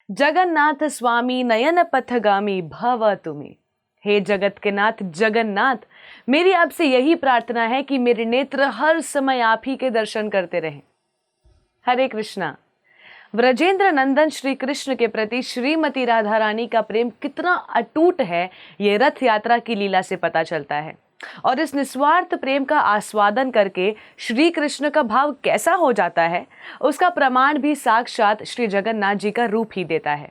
जगन्नाथ स्वामी नयन पथगामी भव तुमी। हे जगत के नाथ जगन्नाथ, मेरी आपसे यही प्रार्थना है कि मेरे नेत्र हर समय आप ही के दर्शन करते रहें। हरे कृष्णा। व्रजेंद्र नंदन श्री कृष्ण के प्रति श्रीमती राधा रानी का प्रेम कितना अटूट है, ये रथ यात्रा की लीला से पता चलता है। और इस निस्वार्थ प्रेम का आस्वादन करके श्री कृष्ण का भाव कैसा हो जाता है, उसका प्रमाण भी साक्षात श्री जगन्नाथ जी का रूप ही देता है।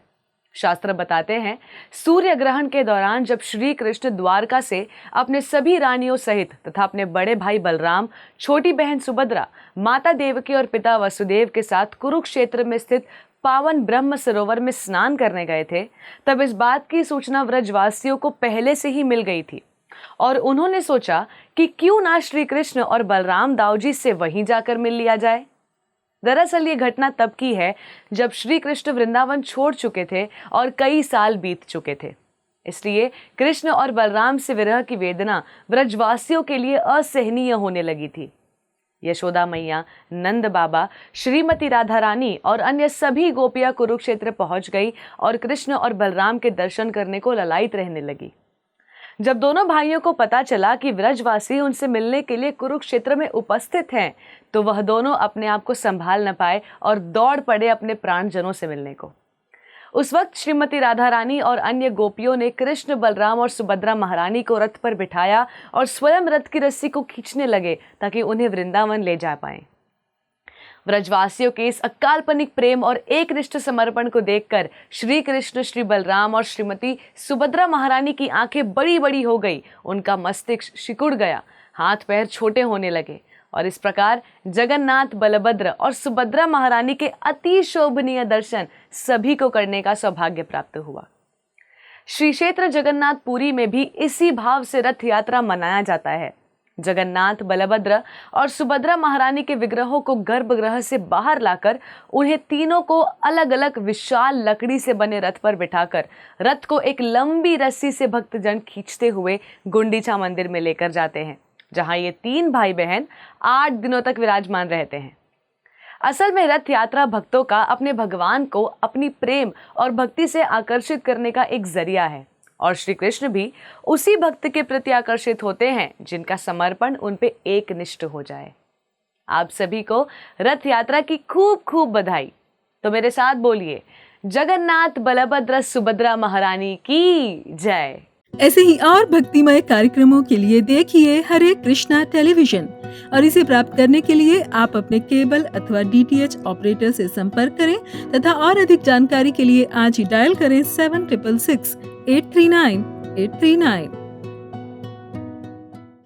शास्त्र बताते हैं, सूर्य ग्रहण के दौरान जब श्री कृष्ण द्वारका से अपने सभी रानियों सहित तथा अपने बड़े भाई बलराम, छोटी बहन सुभद्रा, माता देवकी और पिता वसुदेव के साथ कुरुक्षेत्र में स्थित पावन ब्रह्म सरोवर में स्नान करने गए थे, तब इस बात की सूचना व्रजवासियों को पहले से ही मिल गई थी और उन्होंने सोचा कि क्यों ना श्री कृष्ण और बलराम दाऊजी से वहीं जाकर मिल लिया जाए। दरअसल ये घटना तब की है जब श्री कृष्ण वृंदावन छोड़ चुके थे और कई साल बीत चुके थे। इसलिए कृष्ण और बलराम से विरह की वेदना व्रजवासियों के लिए असहनीय होने लगी थी। यशोदा मैया, नंद बाबा, श्रीमती राधा रानी और अन्य सभी गोपियां कुरुक्षेत्र पहुंच गई और कृष्ण और बलराम के दर्शन करने को ललायित रहने लगी। जब दोनों भाइयों को पता चला कि व्रजवासी उनसे मिलने के लिए कुरुक्षेत्र में उपस्थित हैं, तो वह दोनों अपने आप को संभाल न पाए और दौड़ पड़े अपने प्राणजनों से मिलने को। उस वक्त श्रीमती राधा रानी और अन्य गोपियों ने कृष्ण, बलराम और सुभद्रा महारानी को रथ पर बिठाया और स्वयं रथ की रस्सी को खींचने लगे ताकि उन्हें वृंदावन ले जा पाए। व्रजवासियों के इस अकाल्पनिक प्रेम और एकनिष्ठ समर्पण को देखकर श्री कृष्ण, श्री बलराम और श्रीमती सुभद्रा महारानी की आंखें बड़ी बड़ी हो गई, उनका मस्तिष्क सिकुड़ गया, हाथ पैर छोटे होने लगे और इस प्रकार जगन्नाथ, बलभद्र और सुभद्रा महारानी के अति शोभनीय दर्शन सभी को करने का सौभाग्य प्राप्त हुआ। श्री क्षेत्र जगन्नाथपुरी में भी इसी भाव से रथ यात्रा मनाया जाता है। जगन्नाथ, बलभद्र और सुभद्रा महारानी के विग्रहों को गर्भगृह से बाहर लाकर उन्हें तीनों को अलग अलग विशाल लकड़ी से बने रथ पर बिठाकर रथ को एक लंबी रस्सी से भक्तजन खींचते हुए गुंडीचा मंदिर में लेकर जाते हैं, जहां ये तीन भाई बहन 8 दिनों तक विराजमान रहते हैं। असल में रथ यात्रा भक्तों का अपने भगवान को अपनी प्रेम और भक्ति से आकर्षित करने का एक जरिया है और श्री कृष्ण भी उसी भक्त के प्रति आकर्षित होते हैं जिनका समर्पण उन पे एकनिष्ठ हो जाए। आप सभी को रथ यात्रा की खूब खूब बधाई। तो मेरे साथ बोलिए, जगन्नाथ, बलभद्र, सुभद्रा महारानी की जय। ऐसे ही और भक्तिमय कार्यक्रमों के लिए देखिए हरे कृष्णा टेलीविजन और इसे प्राप्त करने के लिए आप अपने केबल अथवा DTH ऑपरेटर से संपर्क करें तथा और अधिक जानकारी के लिए आज ही डायल करें 7666 839 839।